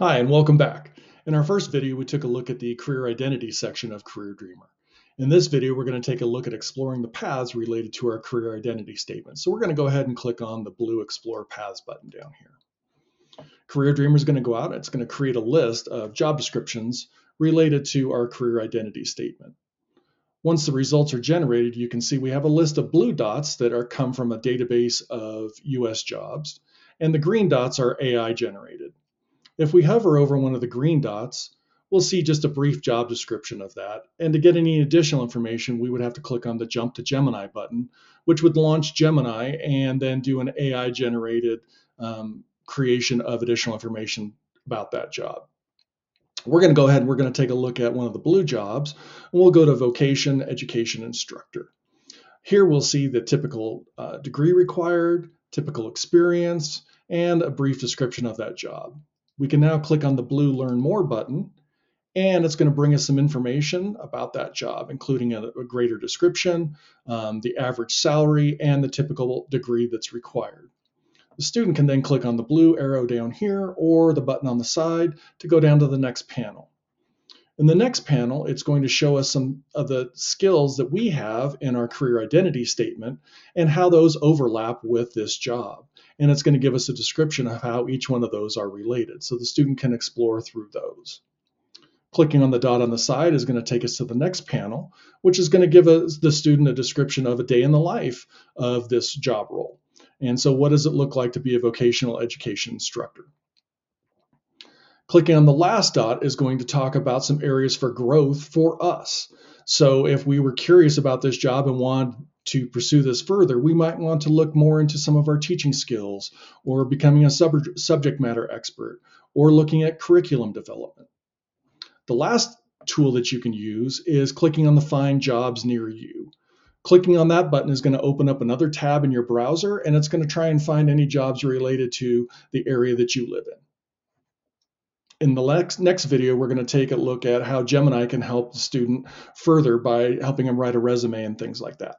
Hi, and welcome back. In our first video, we took a look at the career identity section of Career Dreamer. In this video, we're going to take a look at exploring the paths related to our career identity statement. So we're going to go ahead and click on the blue Explore Paths button down here. Career Dreamer is going to go out and it's going to create a list of job descriptions related to our career identity statement. Once the results are generated, you can see we have a list of blue dots that are come from a database of US jobs, and the green dots are AI generated. If we hover over one of the green dots, we'll see just a brief job description of that. And to get any additional information, we would have to click on the Jump to Gemini button, which would launch Gemini and then do an AI generated creation of additional information about that job. We're going to go ahead and we're going to take a look at one of the blue jobs, and we'll go to Vocation Education Instructor. Here we'll see the typical degree required, typical experience, and a brief description of that job. We can now click on the blue Learn More button, and it's going to bring us some information about that job, including a greater description, the average salary, and the typical degree that's required. The student can then click on the blue arrow down here or the button on the side to go down to the next panel. In the next panel, it's going to show us some of the skills that we have in our career identity statement and how those overlap with this job. And it's going to give us a description of how each one of those are related, so the student can explore through those. Clicking on the dot on the side is going to take us to the next panel, which is going to give us the student a description of a day in the life of this job role. And so what does it look like to be a vocational education instructor? Clicking on the last dot is going to talk about some areas for growth for us. So if we were curious about this job and wanted to pursue this further, we might want to look more into some of our teaching skills or becoming a subject matter expert or looking at curriculum development. The last tool that you can use is clicking on the Find Jobs Near You. Clicking on that button is going to open up another tab in your browser, and it's going to try and find any jobs related to the area that you live in. In the next video, we're going to take a look at how Gemini can help the student further by helping them write a resume and things like that.